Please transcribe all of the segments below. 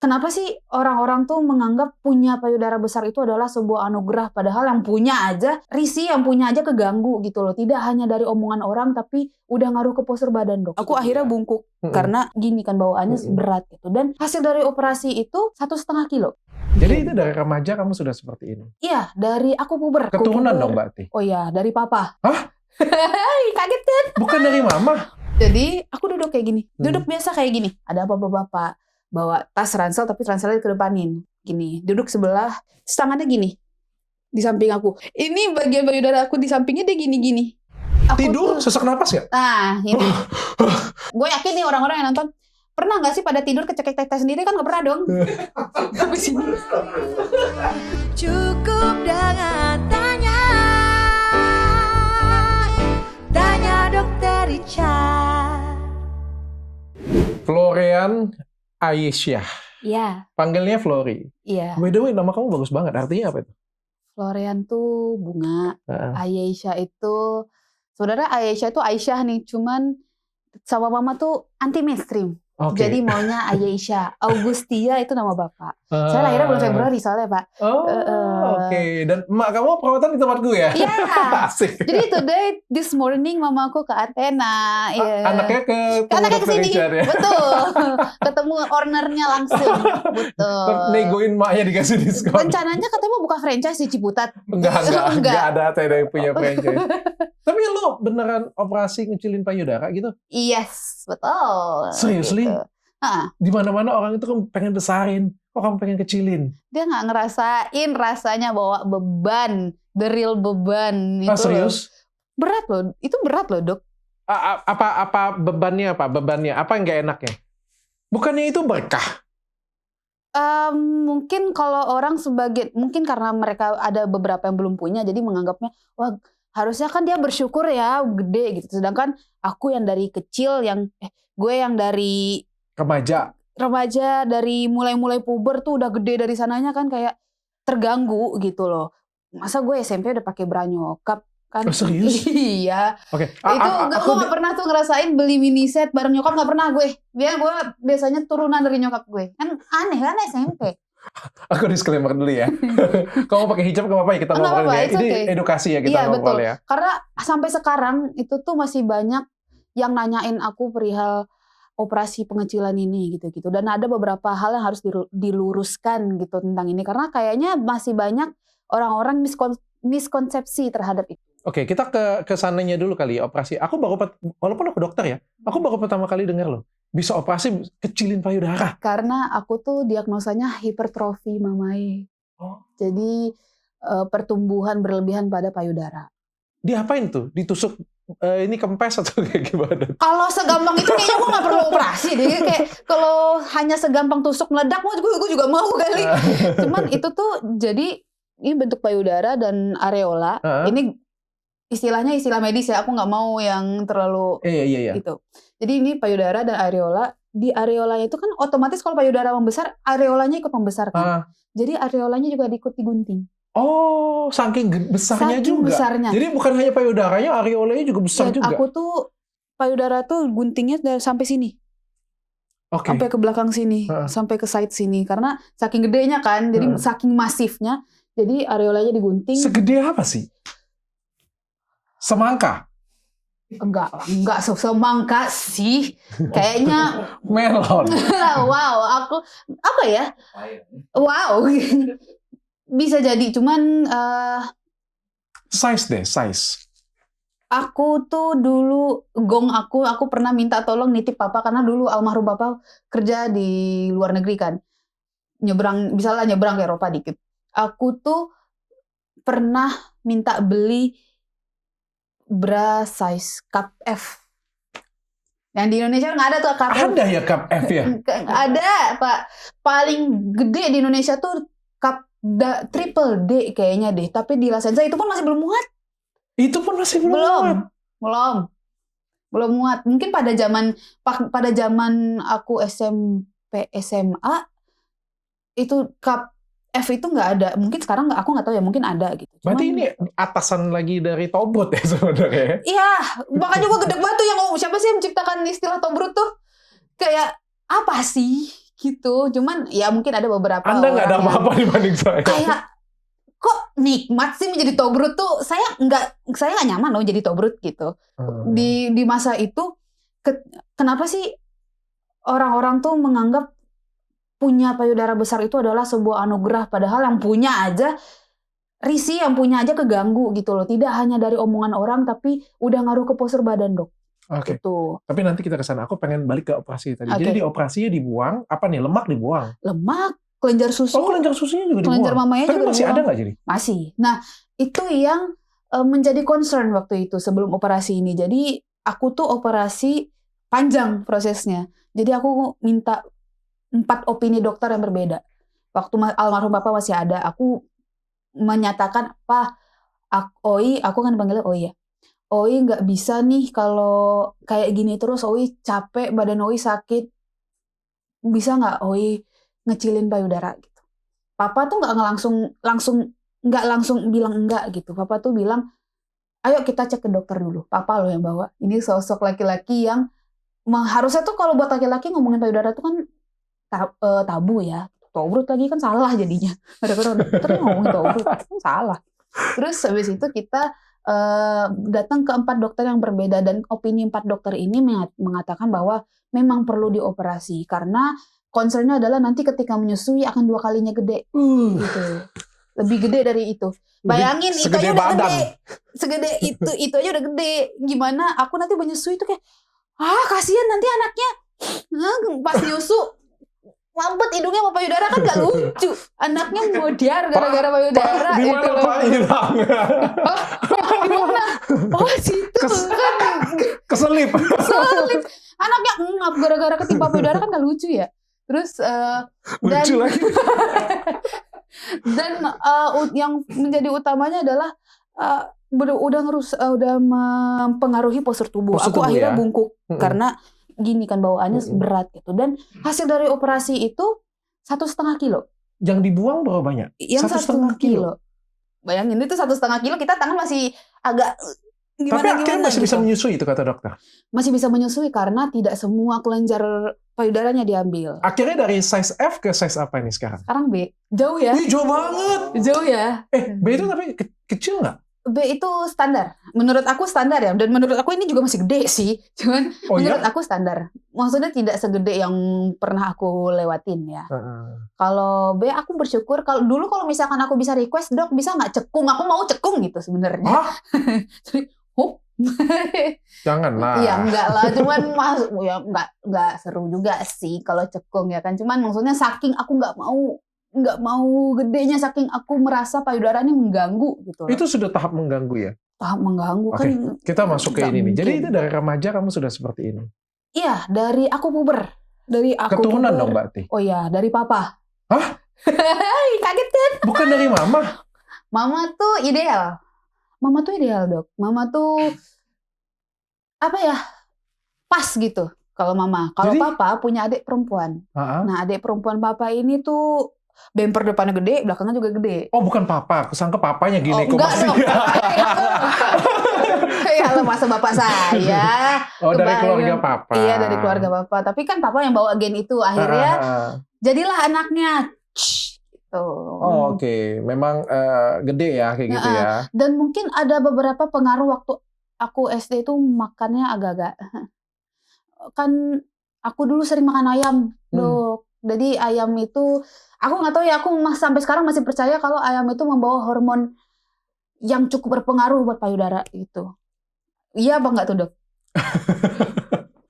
kenapa sih orang-orang tuh menganggap punya payudara besar itu adalah sebuah anugerah, padahal yang punya aja risih, yang punya aja keganggu gitu loh. Tidak hanya dari omongan orang, tapi udah ngaruh ke postur badan, Dok. Aku akhirnya bungkuk karena gini kan bawaannya berat gitu. Dan hasil dari operasi itu 1,5 kilo. Jadi itu dari remaja kamu sudah seperti ini? Iya, dari aku puber. Keturunan dong berarti? Oh iya, dari papa. Hah? Kaget kan? Bukan dari mama? Jadi aku duduk kayak gini, duduk biasa kayak gini. Ada bapak-bapak bawa tas ransel tapi ranselnya kedepanin, gini. Duduk sebelah, tangannya gini di samping aku. Ini bagian payudara aku di sampingnya dia gini-gini. Tidur sesak napas nggak? Nah, ini. Gue yakin nih orang-orang yang nonton pernah nggak sih pada tidur kecekek tete sendiri kan nggak pernah dong. Habis ini. Cukup dengan tanya dokter Richard. Florian Aisyah. Iya. Panggilnya Flori. Iya. By the way, nama kamu bagus banget. Artinya apa itu? Florian tuh bunga. Aisyah itu, saudara Aisyah itu Aisyah nih, cuman sama mama tuh anti mainstream. Okay. Jadi maunya Aisyah. Augustia itu nama bapak. Saya lahirnya bulan Februari soalnya, Pak. Oke. Dan emak kamu perawatan di tempat gue ya? Iya. Asik. Jadi this morning mamaku ke Athena. Anaknya ke sini. Richard, ya? Betul. Ketemu ownernya langsung. Betul. Negoin maknya dikasih diskon. Rencananya katanya mau buka franchise di Ciputat. Enggak ada yang punya franchise. Tapi lo beneran operasi ngecilin payudara gitu? Yes, betul. Seriously? Gitu. Di mana-mana orang itu kan pengen besarin, kok kamu pengen kecilin? Dia nggak ngerasain rasanya bawa beban, the real beban. Itu serius? Loh. Berat loh, itu berat loh, Dok. Apa bebannya apa? Bebannya apa yang nggak enaknya? Bukannya itu berkah? Mungkin kalau orang mungkin karena mereka ada beberapa yang belum punya, jadi menganggapnya, wah harusnya kan dia bersyukur ya gede gitu. Sedangkan aku yang dari kecil, gue yang dari remaja dari mulai puber tuh udah gede dari sananya kan kayak terganggu gitu loh. Masa gue SMP udah pakai bra nyokap kan? Oh, serius? Iya. Oke. Itu gue gak pernah tuh ngerasain beli mini set bareng nyokap, gak pernah gue. Gue biasanya turunan dari nyokap gue. Kan aneh kan SMP. Aku disclaimer dulu ya. Kamu pakai hijab gak apa-apa ya kita ngobrol ya. Ini edukasi ya kita ngobrol ya. Karena sampai sekarang itu tuh masih banyak yang nanyain aku perihal operasi pengecilan ini gitu-gitu. Dan ada beberapa hal yang harus diluruskan gitu tentang ini. Karena kayaknya masih banyak orang-orang miskonsepsi terhadap itu. Oke, kita ke sananya dulu kali ya, operasi. Walaupun aku dokter ya, aku baru pertama kali dengar loh. Bisa operasi kecilin payudara. Karena aku tuh diagnosanya hipertrofi mamai. Jadi pertumbuhan berlebihan pada payudara. Diapain tuh? Ditusuk ini kempes atau kayak gimana? Kalau segampang itu kayaknya gue gak perlu operasi deh. Kayak kalau hanya segampang tusuk meledak, gue juga mau kali. Cuman itu tuh jadi ini bentuk payudara dan areola. Ini istilahnya istilah medis ya. Aku nggak mau yang terlalu gitu. Jadi ini payudara dan areola. Di areolanya itu kan otomatis kalau payudara membesar, areolanya ikut membesar kan. Jadi areolanya juga ikut digunting. Oh, saking besarnya juga. Besarnya. Jadi bukan hanya payudaranya, areolanya juga besar juga. Aku tuh payudara tuh guntingnya dari sampai sini. Sampai ke belakang sini, sampai ke side sini. Karena saking gedenya kan, jadi saking masifnya, jadi areolanya digunting. Segede apa sih? Semangka? Enggak semangka sih. Kayaknya melon. Wow, apa ya? Wow. Bisa jadi, cuman size. Aku tuh dulu aku pernah minta tolong nitip papa karena dulu almarhum papa kerja di luar negeri kan. Nyebrang ke Eropa dikit. Aku tuh pernah minta beli bra size cup F. Yang di Indonesia nggak ada tuh cup F. Ada ya cup F ya? Ada, Pak. Paling gede di Indonesia tuh cup triple D kayaknya deh. Tapi di La Senza itu pun masih belum muat. Itu pun masih belum muat? Belum muat. Mungkin pada zaman aku SMP, SMA, itu cup F itu nggak ada. Mungkin sekarang aku nggak tahu ya, mungkin ada gitu. Berarti ini atasan lagi dari Tobrut ya sebenarnya? Iya, makanya gue gede banget tuh yang siapa sih yang menciptakan istilah Tobrut tuh? Kayak apa sih? gitu. Cuman ya mungkin ada beberapa Anda nggak ada orang yang apa-apa dibanding saya. kayak kok nikmat sih menjadi tobrut tuh. Saya nggak nyaman loh jadi tobrut gitu. Di masa itu kenapa sih orang-orang tuh menganggap punya payudara besar itu adalah sebuah anugerah, padahal yang punya aja risih, yang punya aja keganggu gitu loh. Tidak hanya dari omongan orang, tapi udah ngaruh ke postur badan, Dok. Oke. Gitu. Tapi nanti kita ke sana. Aku pengen balik ke operasi tadi. Oke. Jadi di operasinya dibuang apa nih? Lemak dibuang. Lemak, kelenjar susu, Oh, kelenjar susunya juga dibuang. kelenjar mamanya Tapi juga masih dibuang. ada nggak jadi? Masih. Nah, itu yang menjadi concern waktu itu sebelum operasi ini. Jadi aku tuh operasi panjang prosesnya. Jadi aku minta 4 opini dokter yang berbeda. Waktu almarhum Bapak masih ada, aku menyatakan, Pak, Oi, aku kan panggilnya Oi ya. Oi nggak bisa nih kalau kayak gini terus, Oi capek, badan Oi sakit. Bisa nggak Oi ngecilin payudara gitu. Papa tuh nggak langsung bilang enggak gitu. Papa tuh bilang, ayo kita cek ke dokter dulu. Papa loh yang bawa. Ini sosok laki-laki yang harusnya tuh kalau buat laki-laki ngomongin payudara tuh kan tabu ya. Tobrut lagi kan salah jadinya. Kadang-kadang dokter ngomongin tobrut kan salah. Terus habis itu kita datang ke 4 dokter yang berbeda, dan opini 4 dokter ini mengatakan bahwa memang perlu dioperasi karena concernnya adalah nanti ketika menyusui akan 2 kalinya gede. Gitu. Lebih gede dari itu. Bayangin itu aja udah badan. gede. Segede itu aja udah gede. Gimana aku nanti menyusui itu kayak kasihan nanti anaknya pas nyusu mampet hidungnya sama payudara kan gak lucu. Anaknya modiar gara-gara payudara. Di mana Pak hilang? Gimana? Oh situ kan. Keselip. Anaknya ngap gara-gara ketimpa payudara kan gak lucu ya. Terus Lucu lagi. Dan yang menjadi utamanya adalah udah mempengaruhi postur tubuh. Postur Aku tubuh akhirnya ya? bungkuk karena gini kan bawaannya berat gitu. Dan hasil dari operasi itu 1,5 kilo. Yang dibuang berapa banyak? Yang 1,5 kilo. Bayangin itu 1,5 kilo, kita tangan masih agak Tapi akhirnya masih bisa menyusui itu kata dokter. Masih bisa menyusui karena tidak semua kelenjar payudaranya diambil. Akhirnya dari size F ke size apa ini sekarang? Sekarang B. Jauh ya? Wih, jauh banget. Jauh ya? B itu tapi kecil nggak? B itu standar. Menurut aku standar ya. Dan menurut aku ini juga masih gede sih. Cuman menurut aku standar. Maksudnya tidak segede yang pernah aku lewatin ya. Kalau B aku bersyukur. Kalau misalkan aku bisa request, dok bisa nggak cekung? Aku mau cekung gitu sebenarnya. Jadi, janganlah. Ya enggak lah. Cuman ya nggak seru juga sih kalau cekung ya kan. Cuman maksudnya saking aku nggak mau gedenya, saking aku merasa payudaranya mengganggu gitu loh. Itu sudah tahap mengganggu ya? Tahap mengganggu. Oke, kan. kita masuk ke ini nih. Mungkin. Jadi itu dari remaja kamu sudah seperti ini? Iya, dari aku puber. Dari aku keturunan puber. dong Mbak Ti? Oh iya, dari papa. Hah? Kaget kan? Bukan dari mama? Mama tuh ideal. Dok. Mama tuh apa ya? Pas gitu. Kalau mama. Kalau papa punya adik perempuan. Nah, adik perempuan papa ini tuh bemper depannya gede, belakangnya juga gede. Oh, bukan papa. Kusangka papanya gineko. Enggak dong. Ya masa bapak saya. Dari keluarga papa. Iya, dari keluarga papa. Tapi kan papa yang bawa gen itu. Akhirnya jadilah anaknya. Gitu. Oh, oke. Memang gede ya kayak gitu ya. Dan mungkin ada beberapa pengaruh waktu aku SD itu makannya agak-agak. Kan aku dulu sering makan ayam, Dok. Jadi ayam itu, aku nggak tahu ya, aku sampai sekarang masih percaya kalau ayam itu membawa hormon yang cukup berpengaruh buat payudara gitu. Iya apa nggak tuh, Dok?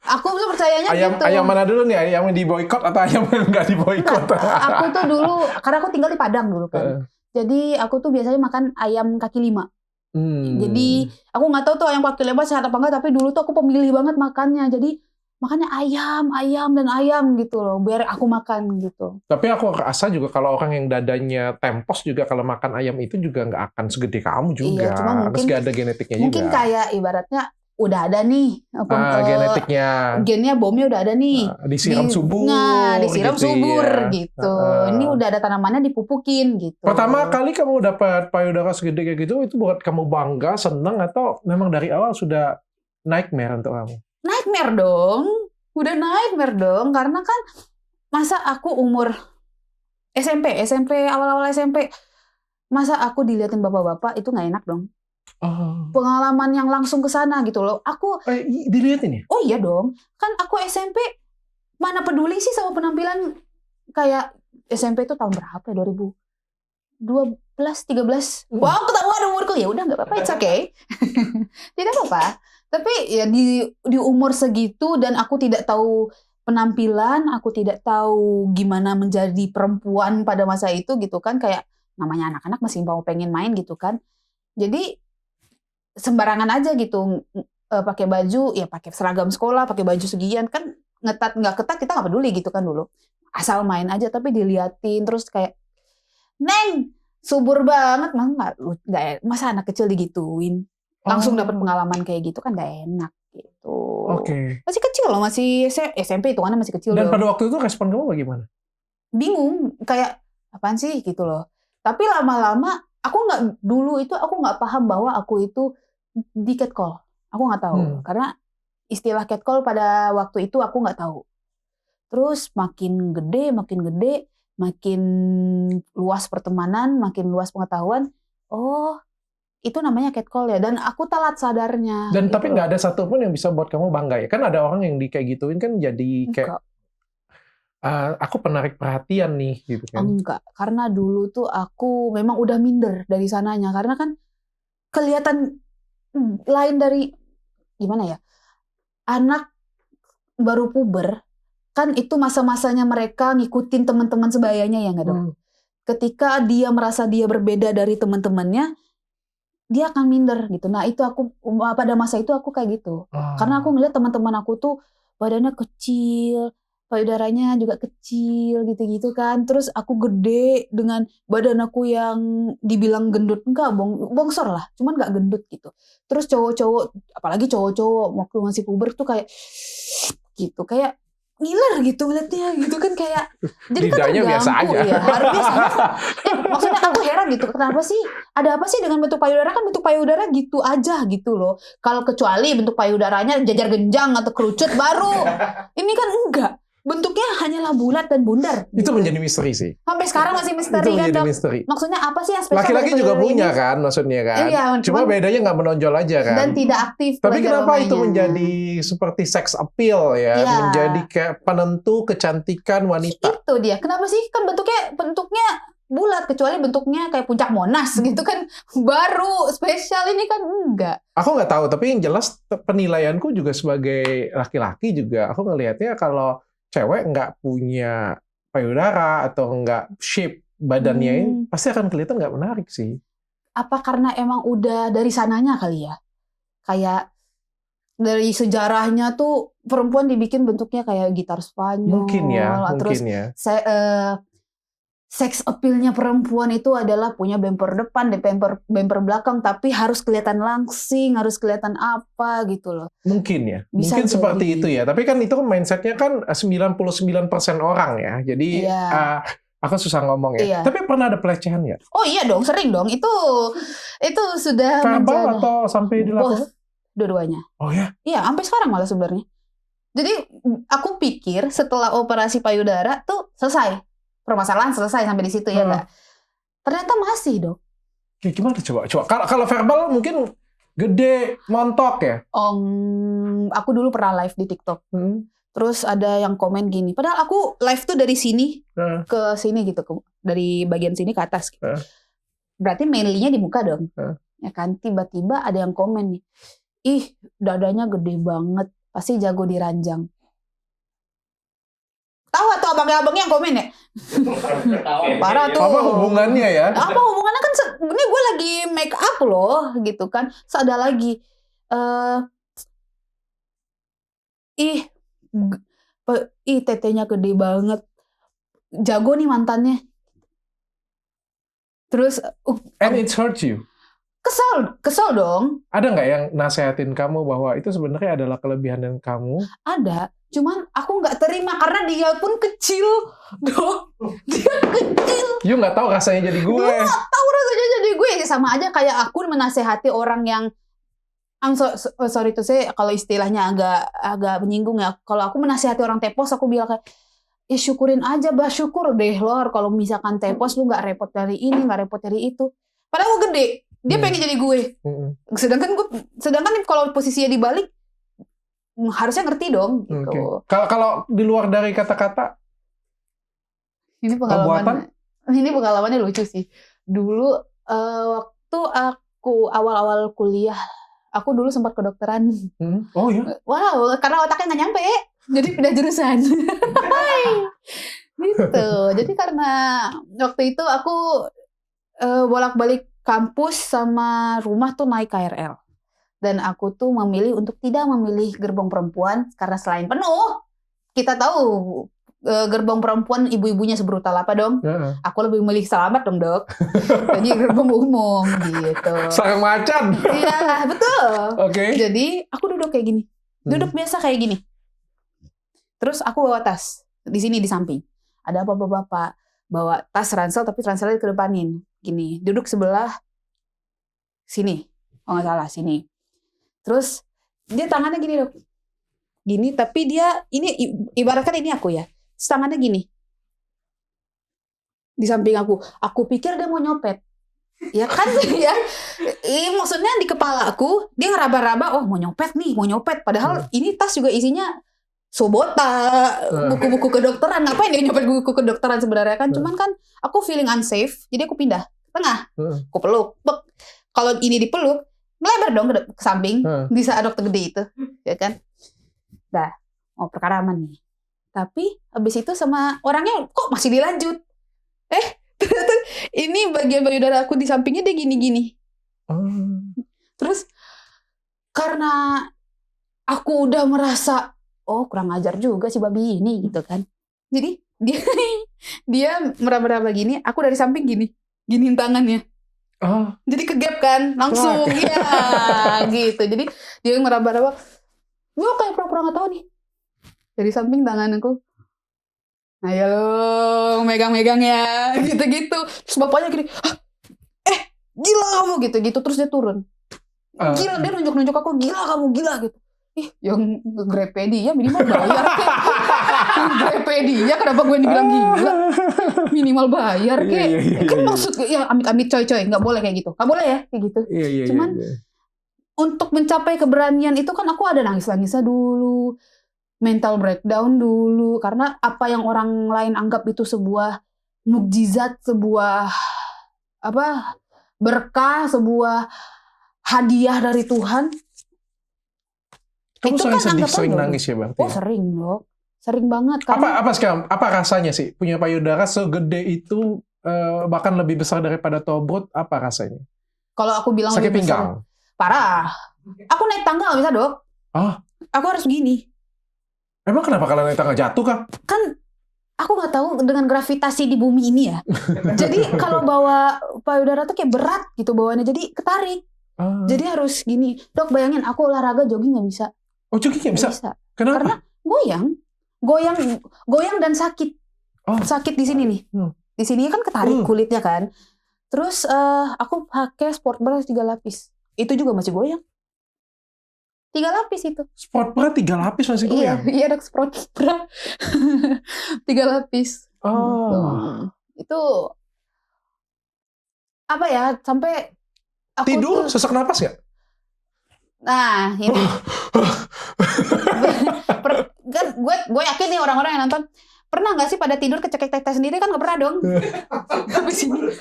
Aku tuh percayanya gitu. Ayam mana dulu nih? Ayam yang diboikot atau ayam yang nggak diboikot? Aku tuh dulu, karena aku tinggal di Padang dulu kan. Jadi aku tuh biasanya makan ayam kaki 5. Jadi aku nggak tahu tuh ayam kaki 5 sehat apa enggak, tapi dulu tuh aku pemilih banget makannya. Jadi makannya ayam gitu loh, biar aku makan gitu. Tapi aku rasa juga kalau orang yang dadanya tempos juga kalau makan ayam itu juga nggak akan segede kamu juga. Iya, cuma mungkin ada genetiknya mungkin juga. kayak ibaratnya udah ada nih genetiknya. Gennya bomnya udah ada nih. Disiram subur. Disiram gitu subur ya. gitu. Ini udah ada tanamannya dipupukin gitu. Pertama kali kamu dapat payudara segede kayak gitu, itu buat kamu bangga, seneng, atau memang dari awal sudah nightmare untuk kamu? Nightmare dong. Udah nightmare dong. Karena kan masa aku umur SMP awal-awal SMP, masa aku diliatin bapak-bapak itu nggak enak dong. Oh. Pengalaman yang langsung ke sana gitu loh. Aku Dilihatin ya? oh iya dong. Kan aku SMP mana peduli sih sama penampilan, kayak SMP itu tahun berapa ya? 2012, 13. Wow, ketahuan umurku. Ya udah nggak apa-apa, it's okay. Tidak apa-apa. Tapi ya di umur segitu dan aku tidak tahu penampilan, aku tidak tahu gimana menjadi perempuan pada masa itu gitu kan, kayak namanya anak-anak masih mau pengen main gitu kan. Jadi sembarangan aja gitu, pakai baju ya pakai seragam sekolah, pakai baju segian kan, ngetat nggak ketat kita nggak peduli gitu kan dulu, asal main aja. Tapi diliatin terus kayak, Neng subur banget, masa anak kecil digituin, langsung dapat pengalaman kayak gitu kan nggak enak gitu. Oke. Masih kecil loh, masih SMP itu kan masih kecil. Dan dong. pada waktu itu respon kamu bagaimana? Bingung, kayak apaan sih gitu loh. Tapi lama-lama aku nggak paham bahwa aku itu di catcall. Aku nggak tahu karena istilah catcall pada waktu itu aku nggak tahu. Terus makin gede, makin luas pertemanan, makin luas pengetahuan. Oh, itu namanya catcall ya. Dan aku telat sadarnya. Dan gitu tapi nggak ada satupun yang bisa buat kamu bangga ya? Kan ada orang yang kayak gituin kan jadi kayak aku penarik perhatian nih gitu kan. Enggak, karena dulu tuh aku memang udah minder dari sananya. Karena kan kelihatan lain dari, gimana ya, anak baru puber, kan itu masa-masanya mereka ngikutin teman-teman sebayanya ya nggak dong? Ketika dia merasa dia berbeda dari teman-temannya, dia akan minder gitu. Nah itu aku, pada masa itu aku kayak gitu. Karena aku ngeliat teman-teman aku tuh badannya kecil, payudaranya juga kecil gitu-gitu kan. Terus aku gede dengan badan aku yang dibilang gendut. Enggak, bongsor lah. Cuman gak gendut gitu. Terus cowok-cowok, apalagi cowok-cowok waktu masih puber tuh kayak gitu. Kayak ngiler gitu ngeliatnya gitu kan, kayak jadi kan lidahnya biasa aja. Ya, biasa aja. Maksudnya aku heran gitu, kenapa sih, ada apa sih dengan bentuk payudara? Kan bentuk payudara gitu aja gitu loh. Kalau kecuali bentuk payudaranya jajar genjang atau kerucut baru. Ini kan enggak. Bentuknya hanyalah bulat dan bundar. Itu menjadi misteri sih. Sampai sekarang masih misteri kan, Dok? Misteri. Maksudnya apa sih yang spesial? Laki-laki juga punya kan, maksudnya kan. Iya, cuma bedanya nggak menonjol aja kan. Dan tidak aktif. Tapi kenapa itu menjadi seperti sex appeal ya? Menjadi kayak penentu kecantikan wanita. Itu dia. Kenapa sih? Kan bentuknya bulat, kecuali bentuknya kayak puncak Monas gitu kan, baru spesial. Ini kan enggak. Aku nggak tahu, tapi yang jelas penilaianku juga sebagai laki-laki juga, aku ngelihatnya kalau cewek nggak punya payudara atau nggak shape badannya, pasti akan kelihatan nggak menarik sih. Apa karena emang udah dari sananya kali ya? Kayak dari sejarahnya tuh perempuan dibikin bentuknya kayak gitar Spanyol. Mungkin ya. Sex appeal-nya perempuan itu adalah punya bumper depan, bumper belakang, tapi harus kelihatan langsing, harus kelihatan apa gitu loh. Mungkin ya. Mungkin seperti itu ya. Tapi kan itu mindset-nya kan 99% orang ya. Jadi aku susah ngomong ya. Iya. Tapi pernah ada pelecehan ya? Oh iya dong, sering dong. Itu sudah verbal atau sampai dilakukan? Dua-duanya. Oh ya? Iya, sampai sekarang malah sebenarnya. Jadi aku pikir setelah operasi payudara tuh selesai. Permasalahan selesai sampai di situ ya enggak? Ternyata masih, Dok. Ya, gimana coba? Kalau verbal mungkin gede, montok ya? Aku dulu pernah live di TikTok. Terus ada yang komen gini. Padahal aku live tuh dari sini ke sini gitu, dari bagian sini ke atas. Gitu. Berarti mainly-nya di muka dong. Ya kan? Tiba-tiba ada yang komen nih. Ih, dadanya gede banget. Pasti jago diranjang. Tahu atau abang-abangnya yang komen ya? Parah tuh. Apa hubungannya ya? Apa hubungannya kan? Ini gue lagi make up loh, gitu kan. Terus ada lagi, tetenya gede banget. Jago nih mantannya. Terus, and it hurts you. Kesel dong. Ada nggak yang nasehatin kamu bahwa itu sebenarnya adalah kelebihan dan kamu? Ada. Cuman aku nggak terima karena dia pun kecil, dong. Dia kecil. You nggak tahu rasanya jadi gue. Gue nggak tahu rasanya jadi gue. Sama aja kayak aku menasehati orang yang, sorry to say, kalau istilahnya agak menyinggung ya. Kalau aku menasehati orang tepos, aku bilang kayak, ya syukurin aja, bersyukur deh lo kalau misalkan tepos lu nggak repot dari ini, nggak repot dari itu. Padahal gue gede, dia pengen jadi gue. Sedangkan kalau posisinya dibalik, harusnya ngerti dong. Gitu. Kalau di luar dari kata-kata, ini pengalamannya lucu sih. Dulu waktu aku awal-awal kuliah, aku dulu sempat kedokteran. Oh ya? Wow, karena otaknya nggak nyampe. Jadi pindah jurusan. Gitu. Jadi karena waktu itu aku bolak-balik kampus sama rumah tuh naik KRL. Dan aku tuh memilih untuk tidak memilih gerbong perempuan karena selain penuh, kita tahu gerbong perempuan ibu-ibunya sebrutal apa dong. Aku lebih memilih selamat dong, Dok. Jadi gerbong umum gitu. Sarang macan. Iya, betul. Oke. Jadi aku duduk kayak gini. Duduk biasa kayak gini. Terus aku bawa tas di sini di samping. Ada bapak-bapak bawa tas ransel tapi ranselnya dikedepanin. Gini, duduk sebelah sini. Oh nggak salah sini. Terus dia tangannya gini dok. Gini tapi dia ini ibaratkan ini aku ya. Terus tangannya gini. Di samping aku. Aku pikir dia mau nyopet. Ya kan ya. Maksudnya di kepala aku dia ngeraba-raba. Oh mau nyopet nih, mau nyopet. Padahal ini tas juga isinya Sobota, buku-buku kedokteran. Ngapain dia nyopet buku kedokteran sebenarnya kan? Cuman kan aku feeling unsafe, jadi aku pindah ke tengah. Aku peluk. Kalau ini dipeluk, melebar dong ke samping. Bisa dokter gede itu, ya kan? Dah, perkara aman nih. Tapi abis itu sama orangnya kok masih dilanjut. Ternyata ini bagian payudara aku di sampingnya dia gini-gini. Terus karena aku udah merasa kurang ajar juga si babi ini gitu kan. Jadi dia meraba-raba gini, aku dari samping giniin tangannya. Jadi kegap kan, langsung ya gitu. Jadi dia meraba-raba, gue kayak pura-pura nggak tahu nih. Dari samping tangan aku, ayo lo megang-megang ya, gitu-gitu. Terus bapaknya gini, gila kamu gitu-gitu. Terus dia turun. Gila, dia nunjuk-nunjuk aku, gila kamu, gila gitu. Yang grepe dia minimal bayar kek. Grepe dia kenapa gue dibilang gila? Minimal bayar kek. Kan maksud ya amit-amit coy nggak boleh kayak gitu. Nggak boleh ya kayak gitu. Cuman untuk mencapai keberanian itu kan aku ada nangis-nangisnya dulu, mental breakdown dulu karena apa yang orang lain anggap itu sebuah mukjizat, sebuah berkah, sebuah hadiah dari Tuhan. Kamu itu kan sering nangis ya berarti? Sering dok, sering banget. Karena apa sekarang? Apa rasanya sih punya payudara segede itu, bahkan lebih besar daripada Tobrut? Apa rasanya? Kalau aku bilang sakit pinggang, parah. Aku naik tangga nggak bisa dok. Aku harus begini. Emang kenapa kalau naik tangga jatuh kah? Kan aku nggak tahu dengan gravitasi di bumi ini ya. Jadi kalau bawa payudara tuh kayak berat gitu bawaannya, jadi ketarik. Jadi harus gini. Dok bayangin aku olahraga jogging nggak bisa. Oh jogging nggak bisa? Kenapa? Karena goyang dan sakit. Sakit di sini nih. Di sini kan ketarik kulitnya kan. Terus aku pakai sport bra 3 lapis. Itu juga masih goyang. 3 lapis itu. Sport bra 3 lapis masih goyang? Iya dok sport bra 3 lapis. Itu apa ya? Sampai aku tidur sesak napas nggak? Nah ini kan gue yakin nih orang-orang yang nonton pernah nggak sih pada tidur kecekek tete sendiri kan nggak pernah dong. Habis ini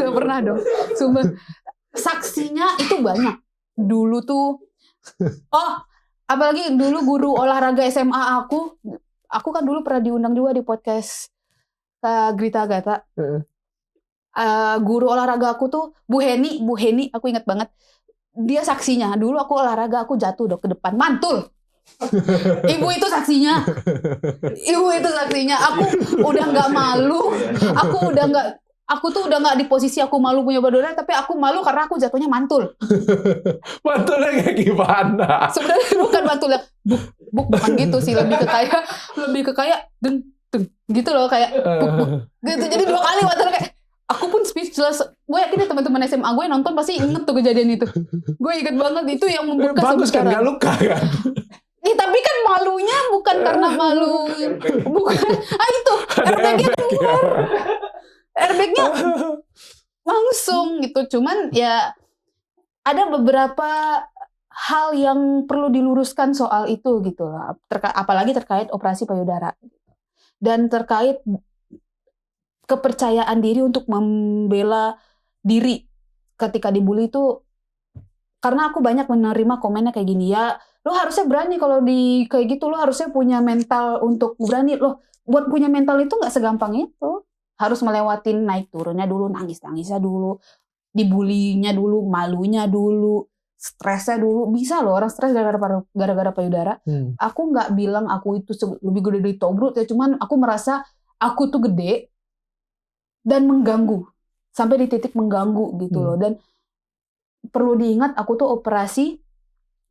nggak pernah dong. Sumpah saksinya itu banyak. Dulu tuh apalagi dulu guru olahraga SMA aku kan dulu pernah diundang juga di podcast Grita Agatha. Guru olahraga aku tuh Bu Heni aku ingat banget. Dia saksinya. Dulu aku olahraga aku jatuh dok ke depan mantul. Ibu itu saksinya. Aku udah nggak malu. Aku tuh udah nggak di posisi aku malu punya payudara, tapi aku malu karena aku jatuhnya mantul. Mantulnya kayak gimana? Sebenarnya bukan mantulnya. Bukan gitu sih, lebih ke kayak deng gitu loh kayak gitu. Jadi 2 kali mantulnya kayak. Aku pun speechless. Gue yakin teman-teman SMA gue yang nonton pasti inget tuh kejadian itu. Gue inget banget itu yang membuka bagus kan, gak luka kan? Tapi kan malunya bukan karena malu, bukan. Itu airbagnya keluar, airbagnya langsung gitu. Cuman ya ada beberapa hal yang perlu diluruskan soal itu gitu lah. Apalagi terkait operasi payudara dan terkait kepercayaan diri untuk membela diri ketika dibully itu. Karena aku banyak menerima komennya kayak gini, ya lo harusnya berani kalau di kayak gitu, lo harusnya punya mental untuk berani. Lo buat punya mental itu nggak segampang itu, harus melewatin naik turunnya dulu, nangisnya dulu, dibulinya dulu, malunya dulu, stresnya dulu. Bisa loh orang stres gara-gara payudara. Aku nggak bilang aku itu lebih gede dari Tobrut ya, cuman aku merasa aku tuh gede dan mengganggu sampai di titik mengganggu gitu loh. Dan perlu diingat aku tuh operasi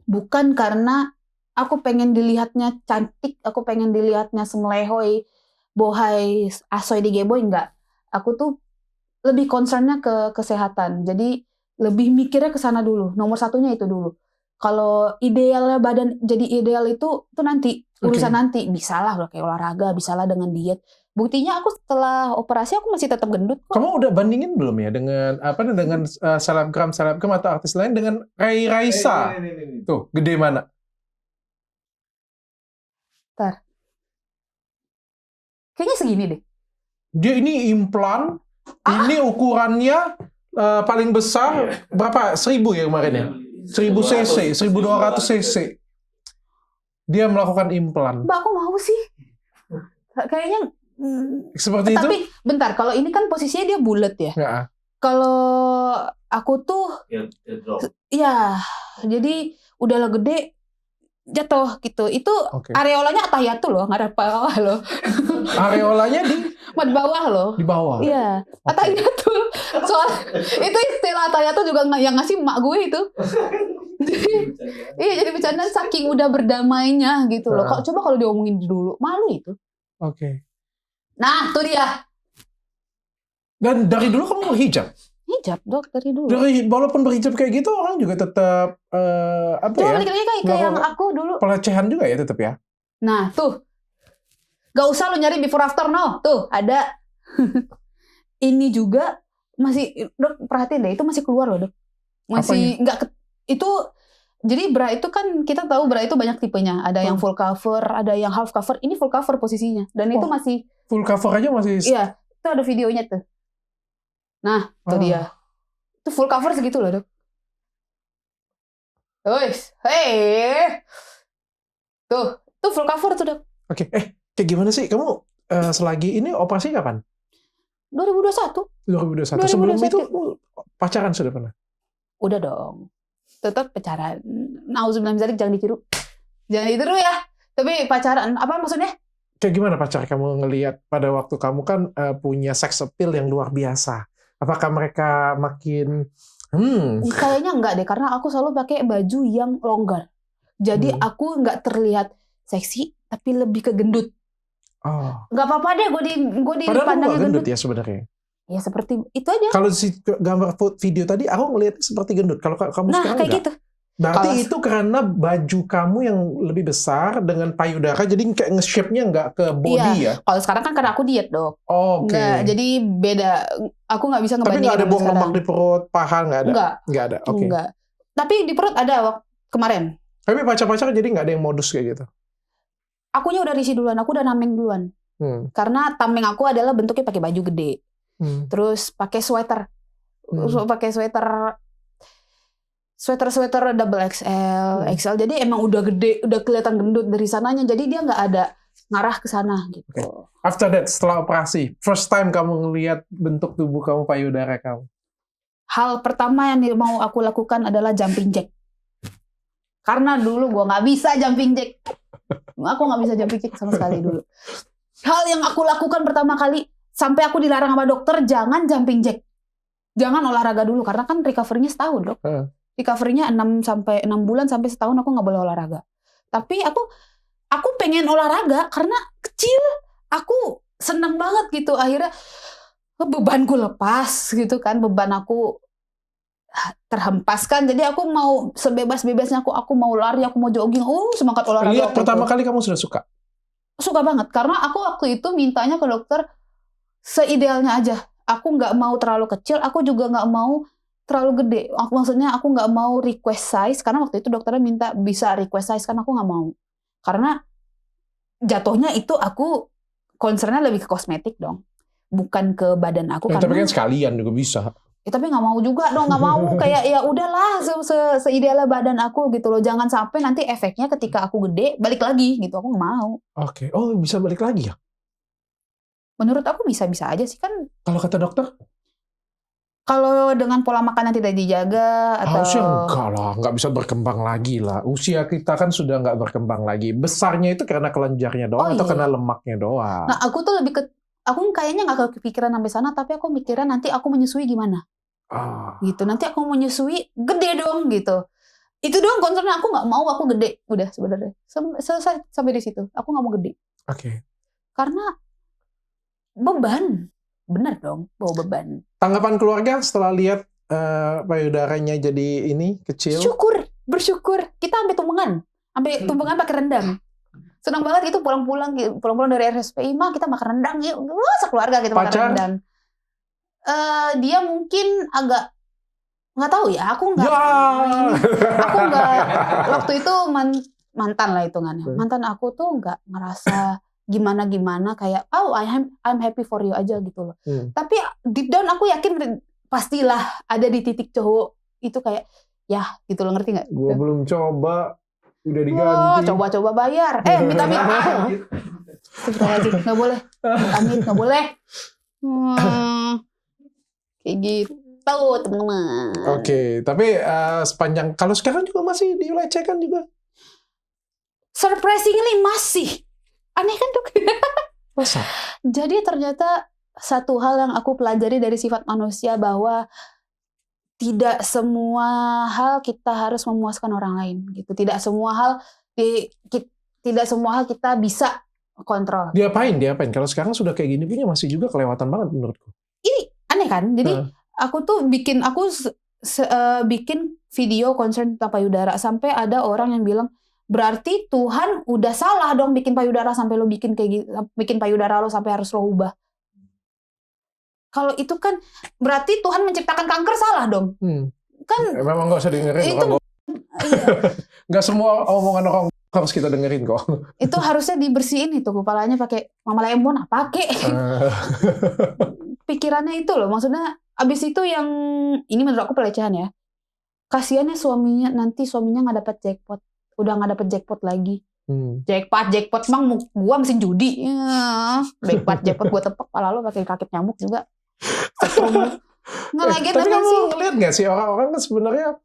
bukan karena aku pengen dilihatnya cantik, aku pengen dilihatnya semlehoi, bohai, asoy digeboy, enggak. Aku tuh lebih concernnya ke kesehatan. Jadi lebih mikirnya ke sana dulu. Nomor satunya itu dulu. Kalau idealnya badan jadi ideal itu nanti urusan nanti. Bisalah loh kayak olahraga, bisalah dengan diet. Buktinya aku setelah operasi aku masih tetap gendut kok. Kamu udah bandingin belum ya dengan selebgram atau artis lain dengan Raisa? Tuh, gede mana? Ntar. Kayaknya segini deh. Dia ini implan, ini ukurannya paling besar berapa? 1000 ya kemarin ya? 1000 cc, 1200 cc. Dia melakukan implan. Mbak, aku mau sih. Kayaknya seperti itu. Tapi bentar, kalau ini kan posisinya dia bulat ya. Ya. Kalau aku tuh ya, jadi udahlah gede jatuh gitu. Itu areolanya atahiatu loh, nggak ada bawah loh. Areolanya di bawah loh. Di bawah. Iya, atahiyatu. Soal itu istilah atahiyatu juga yang ngasih emak gue itu. Jadi bercandaan saking udah berdamainya gitu loh. Coba kalau diomongin dulu, malu itu. Oke. Nah, tuh dia. Dan dari dulu kamu berhijab? Hijab, Dok, dari dulu. Walaupun berhijab kayak gitu, orang juga tetap balik lagi kayak yang aku dulu. Pelecehan juga ya tetap ya? Nah, tuh. Gak usah lo nyari before after, no. Tuh, ada. Ini juga masih, Dok, perhatiin deh, itu masih keluar loh, Dok. Masih nggak, itu, jadi bra itu kan, kita tahu bra itu banyak tipenya. Ada yang full cover, ada yang half cover. Ini full cover posisinya. Dan itu masih full cover aja masih. Iya, itu ada videonya tuh. Nah, itu dia. Itu full cover segitu loh, Dok. Tuh full cover tuh, Dok. Oke, kayak gimana sih kamu selagi ini operasi kapan? 2021. Sebelum itu pacaran sudah pernah? Udah dong. Tetap pacaran. Nauzubillah min dzalik, jangan ditiru. Jangan ditiru ya. Tapi pacaran, apa maksudnya? Kayak gimana pacar kamu ngelihat pada waktu kamu kan punya sex appeal yang luar biasa? Apakah mereka makin Kayaknya enggak deh, karena aku selalu pakai baju yang longgar. Jadi aku nggak terlihat seksi, tapi lebih ke gendut. Nggak apa-apa deh, gue dipandangnya gendut ya sebenarnya. Ya seperti itu aja. Kalau si gambar video tadi aku ngelihat seperti gendut. Kalau kamu sekarang kayak enggak. Gitu. Berarti itu karena baju kamu yang lebih besar dengan payudara, jadi kayak nge-shape-nya nggak ke body ya? Kalau sekarang kan karena aku diet, Dok. Oke. Jadi beda. Aku nggak bisa ngebandingin. Tapi nggak ada buang lemak di perut, paha nggak ada? Nggak ada. Oke. Nggak. Tapi di perut ada kemarin. Tapi pacar-pacar jadi nggak ada yang modus kayak gitu? Akunya udah risih duluan, aku udah nameng duluan. Karena tameng aku adalah bentuknya pakai baju gede. Terus pakai sweater. Pakai sweater double XL, XL. Jadi emang udah gede, udah kelihatan gendut dari sananya. Jadi dia nggak ada ngarah ke sana gitu. Okay. After that, setelah operasi, first time kamu ngelihat bentuk tubuh kamu, payudara kamu? Hal pertama yang mau aku lakukan adalah jumping jack. Karena dulu gue nggak bisa jumping jack. Aku nggak bisa jumping jack sama sekali dulu. Hal yang aku lakukan pertama kali, sampai aku dilarang sama dokter, jangan jumping jack. Jangan olahraga dulu, karena kan recovery-nya setahun, Dok. Recovery-nya 6 bulan sampai setahun aku nggak boleh olahraga. Tapi aku pengen olahraga karena kecil. Aku seneng banget gitu. Akhirnya bebanku lepas gitu kan. Beban aku terhempaskan. Jadi aku mau sebebas-bebasnya, aku mau lari, aku mau jogging. Semangat olahraga. Lihat pertama kali kamu sudah suka? Suka banget, karena aku waktu itu mintanya ke dokter seidealnya aja. Aku nggak mau terlalu kecil, aku juga nggak mau terlalu gede. Maksudnya aku nggak mau request size, karena waktu itu dokternya minta bisa request size, kan aku nggak mau. Karena jatuhnya itu aku concernnya lebih ke kosmetik dong, bukan ke badan aku. Tapi kan sekalian juga bisa. Tapi nggak mau juga dong, nggak mau. Kayak ya udahlah seidealnya badan aku gitu loh. Jangan sampai nanti efeknya ketika aku gede balik lagi gitu. Aku nggak mau. Oke. Oh, bisa balik lagi ya? Menurut aku bisa-bisa aja sih kan. Kalau kata dokter? Kalau dengan pola makan yang tidak dijaga atau... Harusnya enggak lah, nggak bisa berkembang lagi lah. Usia kita kan sudah nggak berkembang lagi. Besarnya itu karena kelenjarnya doang atau karena lemaknya doang? Nah, aku tuh lebih ke... Aku kayaknya nggak kepikiran sampai sana, tapi aku mikirnya nanti aku menyusui gimana. Gitu, nanti aku menyusui gede dong gitu. Itu doang concernnya, aku nggak mau aku gede. Udah sebenarnya. Selesai sampai di situ. Aku nggak mau gede. Oke. Karena beban. Bener dong, bawa beban. Tanggapan keluarga setelah lihat payudaranya jadi ini kecil? Bersyukur. Kita sampai tumpengan pakai rendang. Senang banget gitu pulang-pulang dari RSPI, mah kita makan rendang yuk. Sekeluarga kita makan rendang. Dia mungkin agak nggak tahu ya, aku nggak waktu itu mantan lah hitungannya. Mantan aku tuh nggak ngerasa gimana kayak I'm happy for you aja gitu loh. Tapi deep down aku yakin pastilah ada di titik cowok itu kayak ya gitu loh, ngerti nggak? Gua belum coba, udah diganti. Coba bayar. Minta Astagfirullahaladzim, nggak boleh. Amit nggak boleh. Kayak gitu teman-teman. Oke, tapi sepanjang kalau sekarang juga masih dilecehkan juga. Surprisingly masih. Aneh kan tuh. Masa? Jadi ternyata satu hal yang aku pelajari dari sifat manusia bahwa tidak semua hal kita harus memuaskan orang lain gitu. Tidak semua hal kita bisa kontrol. Diapain? Kalau sekarang sudah kayak gini punya masih juga kelewatan banget menurutku. Ini aneh kan? Jadi aku tuh bikin video concern tentang payudara sampai ada orang yang bilang berarti Tuhan udah salah dong bikin payudara sampai lo bikin kayak gitu, bikin payudara lo sampai harus lo ubah. Kalau itu kan berarti Tuhan menciptakan kanker salah dong. Kan memang nggak usah dengerin itu, nggak semua omongan orang harus kita dengerin kok. Itu harusnya dibersihin itu kepalanya pakai Mama Lemon pakai. Pikirannya itu loh, maksudnya abis itu yang ini menurut aku pelecehan ya. Kasiannya suaminya nggak dapat jackpot. Udah nggak dapet jackpot lagi. Jackpot emang gua mesin judi ya. Jackpot gua tepuk kepala lo pakai rakit nyamuk juga. Tapi kamu ngeliat nggak sih orang-orang kan sebenarnya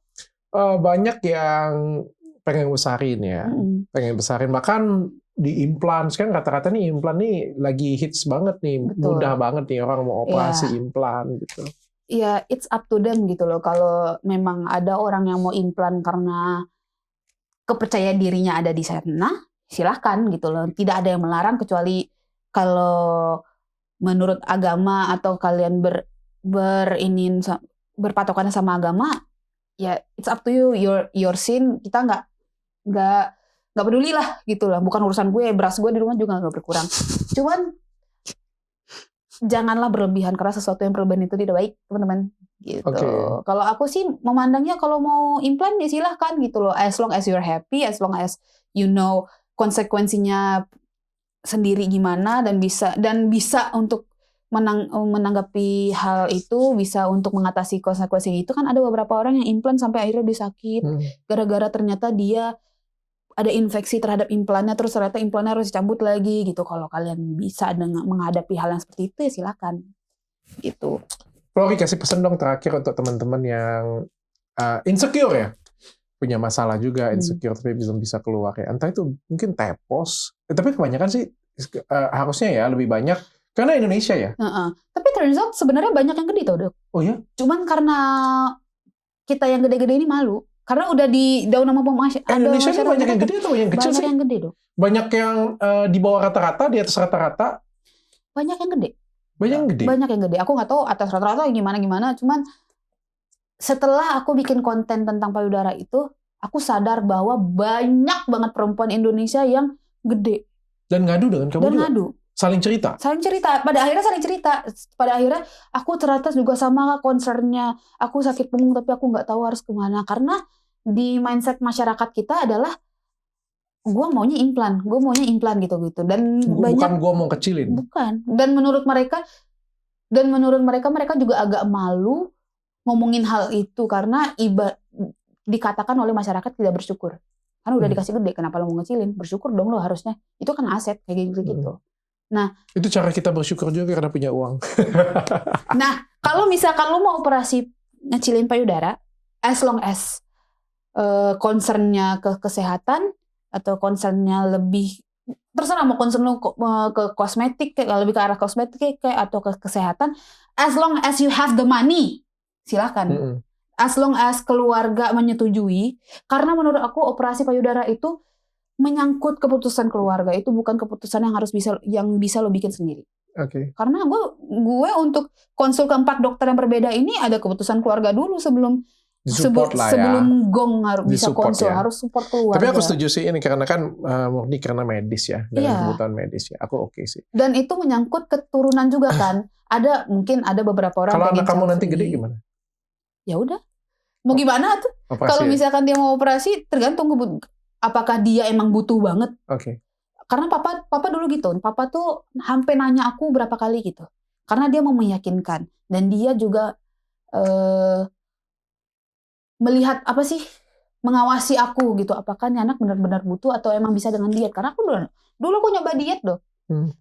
banyak yang pengen besarin ya, pengen besarin bahkan diimplan. Sekarang kata-kata nih implan nih lagi hits banget nih. Betul. Mudah banget nih orang mau operasi implan gitu. Iya, it's up to them gitu loh. Kalau memang ada orang yang mau implan karena kepercayaan dirinya ada di sana, silahkan gitu loh. Tidak ada yang melarang kecuali kalau menurut agama atau kalian berpatokan sama agama, ya it's up to you, your sin. Kita nggak peduli lah gitu lah. Bukan urusan gue, beras gue di rumah juga nggak berkurang. Cuman janganlah berlebihan karena sesuatu yang berlebihan itu tidak baik, teman-teman. Gitu. Kalau aku sih memandangnya kalau mau implan ya silahkan gitu loh. As long as you're happy, as long as you know konsekuensinya sendiri gimana dan bisa untuk menanggapi hal itu, bisa untuk mengatasi konsekuensi itu. Kan ada beberapa orang yang implan sampai akhirnya dia sakit gara-gara ternyata dia ada infeksi terhadap implannya, terus ternyata implannya harus dicabut lagi gitu. Kalau kalian bisa menghadapi hal yang seperti itu ya silakan gitu. Flori, kasih pesan dong terakhir untuk teman-teman yang insecure ya, punya masalah juga insecure tapi belum bisa keluar ya. Entah itu mungkin tepos, tapi kebanyakan sih harusnya ya lebih banyak karena Indonesia ya. Tapi turns out sebenarnya banyak yang gede tau dok. Oh ya? Cuman karena kita yang gede-gede ini malu. Karena udah di daun nama Indonesia ini banyak yang gede atau yang kecil sih? Banyak yang gede dok. Banyak yang di bawah rata-rata, di atas rata-rata. Banyak yang gede. Banyak yang gede. Banyak yang gede. Aku nggak tahu atas rata-rata gimana. Cuman setelah aku bikin konten tentang payudara itu, aku sadar bahwa banyak banget perempuan Indonesia yang gede Dan ngadu dengan kamu dan juga? ngadu. Saling cerita? Saling cerita. Pada akhirnya saling cerita. Pada akhirnya aku ternyata juga sama concernnya. Aku sakit punggung tapi aku nggak tahu harus kemana. Karena di mindset masyarakat kita adalah gue maunya implan gitu-gitu. Dan Bukan banyak gue mau kecilin. bukan. Dan menurut mereka mereka juga agak malu ngomongin hal itu karena dikatakan oleh masyarakat tidak bersyukur. Karena udah dikasih gede, kenapa lo mau ngecilin? Bersyukur dong lo harusnya. Itu kan aset kayak gitu. Nah, itu cara kita bersyukur juga karena punya uang. Nah, kalau misalkan lo mau operasi ngecilin payudara, as long as concernnya ke kesehatan atau concernnya lebih terserah mau concern lo ke kosmetik kayak lebih ke arah kosmetik kayak atau ke kesehatan, as long as you have the money, silakan. As long as keluarga menyetujui, karena menurut aku operasi payudara itu menyangkut keputusan keluarga, itu bukan keputusan yang bisa lo bikin sendiri. Oke. Karena gue untuk konsul ke 4 dokter yang berbeda ini ada keputusan keluarga dulu sebelum gong harus bisa konsul, harus support keluarga. Tapi aku setuju sih ini karena kan murni karena medis ya, dengan kebutuhan medis ya. Aku oke sih. Dan itu menyangkut keturunan juga kan. Mungkin ada beberapa orang kalau anak kamu nanti gede gimana? Ya udah, mau gimana tuh? Kalau misalkan dia mau operasi, tergantung apakah dia emang butuh banget. Oke. Karena papa dulu gitu, papa tuh hampir nanya aku berapa kali gitu, karena dia mau meyakinkan dan dia juga melihat mengawasi aku gitu, apakah nih anak benar-benar butuh atau emang bisa dengan diet. Karena aku dulu aku nyoba diet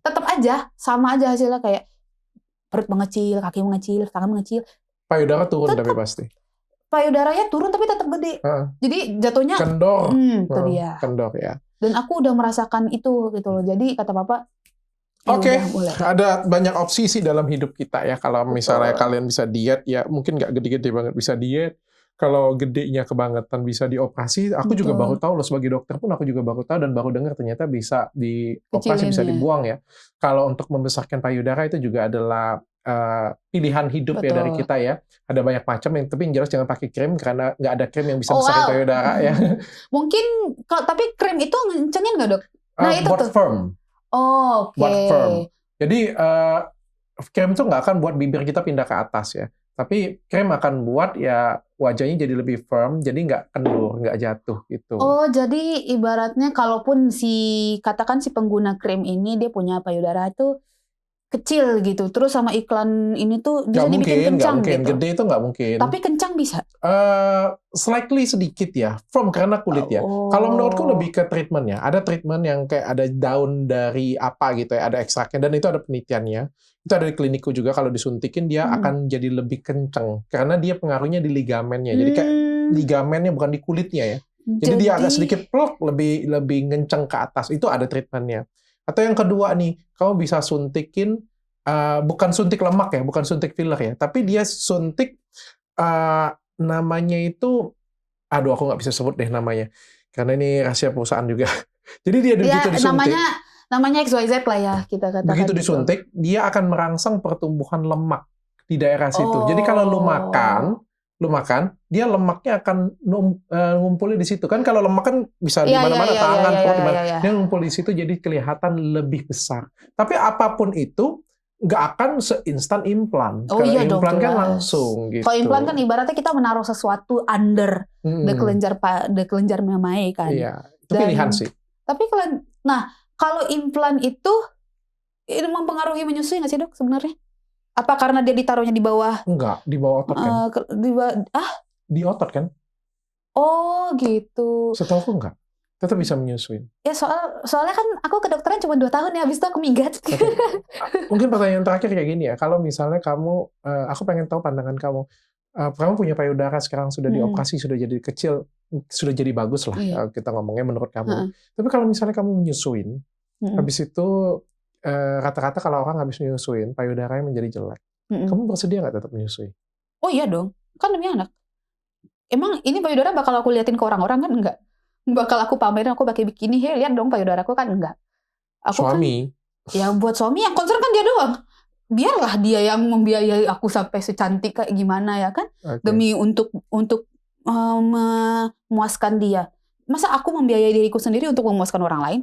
tetap aja sama aja hasilnya kayak perut mengecil, kaki mengecil, tangan mengecil. Payudara turun tapi pasti. Payudaranya turun tapi tetap gede. Jadi jatuhnya kendor. Itu dia. Kendor ya. Dan aku udah merasakan itu gitu loh. Jadi kata papa, Oke, ada banyak opsi sih dalam hidup kita ya. Kalau misalnya kalian bisa diet, ya mungkin nggak gede-gede banget bisa diet. Kalau gedenya kebangetan bisa dioperasi. Aku juga baru tahu loh, sebagai dokter pun aku juga baru tahu dan baru dengar ternyata bisa dioperasi, bisa dibuang ya. Kalau untuk membesarkan payudara itu juga adalah pilihan hidup ya dari kita ya. Ada banyak macam tapi yang jelas jangan pakai krim karena nggak ada krim yang bisa besarin payudara ya. Mungkin tapi krim itu ngencengin nggak dok? Nah itu buat tuh. firm. Oke. Buat firm. Jadi krim itu nggak akan buat bibir kita pindah ke atas ya. Tapi krim akan buat ya wajahnya jadi lebih firm, jadi nggak kendur, nggak jatuh gitu. Oh, jadi ibaratnya kalaupun katakan si pengguna krim ini dia punya payudara itu kecil gitu, terus sama iklan ini tuh bisa dibikin kencang gitu. Gede itu nggak mungkin. Tapi kencang bisa? Slightly sedikit ya, firm karena kulit ya. Kalau menurutku lebih ke treatmentnya. Ada treatment yang kayak ada daun dari apa gitu ya, ada ekstraknya, dan itu ada penelitiannya. Itu ada di klinikku juga, kalau disuntikin dia akan jadi lebih kencang. Karena dia pengaruhnya di ligamennya. Jadi kayak ligamennya bukan di kulitnya ya. Jadi dia agak sedikit plok, lebih ngenceng ke atas. Itu ada treatmentnya. Atau yang kedua nih, kamu bisa suntikin, bukan suntik lemak ya, bukan suntik filler ya, tapi dia suntik, namanya itu, aduh aku nggak bisa sebut deh namanya, karena ini rahasia perusahaan juga. Jadi dia begitu disuntik. Namanya XYZ lah ya, kita katakan. Begitu disuntik, dia akan merangsang pertumbuhan lemak di daerah situ. Jadi kalau lu makan, dia lemaknya akan ngumpulin di situ. Kan kalau lemak kan bisa di mana-mana, tangan, perut, dia ngumpul di situ jadi kelihatan lebih besar. Tapi apapun itu nggak akan seinstan implan. Kalau implan kan langsung gitu. Kalau implan kan ibaratnya kita menaruh sesuatu under the kelenjar memae kan. Iya, itu pilihan sih. Tapi kalau implan itu mempengaruhi menyusui nggak sih dok sebenarnya? Apa karena dia ditaruhnya di bawah? Enggak, di bawah otot kan. Di otot kan. Oh gitu. Setahuku enggak. Tetap bisa menyusuin. Ya soalnya kan aku kedokteran cuma 2 tahun ya, habis itu aku minggat. Okay. Mungkin pertanyaan terakhir kayak gini ya. Kalau misalnya kamu, aku pengen tahu pandangan kamu. Kamu punya payudara sekarang sudah dioperasi, sudah jadi kecil, sudah jadi bagus lah. Kita ngomongnya menurut kamu. Tapi kalau misalnya kamu menyusuin, habis itu rata-rata kalau orang habis menyusuin, payudaranya menjadi jelek. Kamu bersedia nggak tetap menyusui? Oh iya dong, kan demi anak. Emang ini payudara bakal aku liatin ke orang-orang kan? Enggak. Bakal aku pamerin, aku pakai bikini, lihat dong payudaraku kan? Enggak. Aku suami? Kan, ya buat suami yang concern kan dia doang. biarlah dia yang membiayai aku sampai secantik kayak gimana ya kan, demi untuk memuaskan dia. Masa aku membiayai diriku sendiri untuk memuaskan orang lain?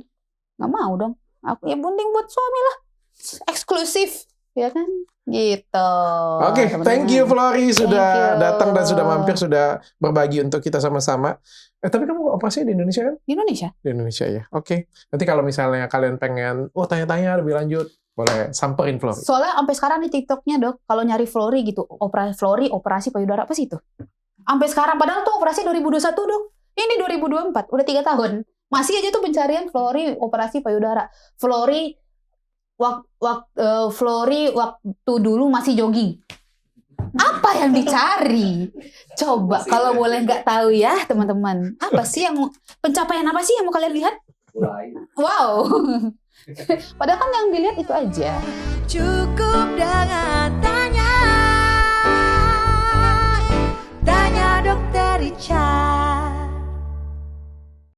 Nggak mau dong. Aku ya bunting buat suami lah, eksklusif ya kan, gitu. Oke, thank you Flory sudah datang dan sudah mampir, sudah berbagi untuk kita sama-sama. Tapi kamu operasi di Indonesia kan? Di Indonesia. Di Indonesia ya. Oke. Nanti kalau misalnya kalian pengen tanya-tanya lebih lanjut, boleh samperin Flory. Soalnya sampai sekarang di TikToknya Dok, kalau nyari Flory gitu, operasi payudara apa sih itu? Sampai sekarang, padahal tuh operasi 2021 Dok. Ini 2024, udah 3 tahun. Masih aja tuh pencarian Flory operasi payudara. Flory waktu dulu masih jogging. Apa yang dicari? Coba kalau boleh nggak tahu ya teman-teman. Apa sih pencapaian apa sih yang mau kalian lihat? Wow. Padahal kan yang dilihat itu aja. Cukup dengan tanya Dokter Richard.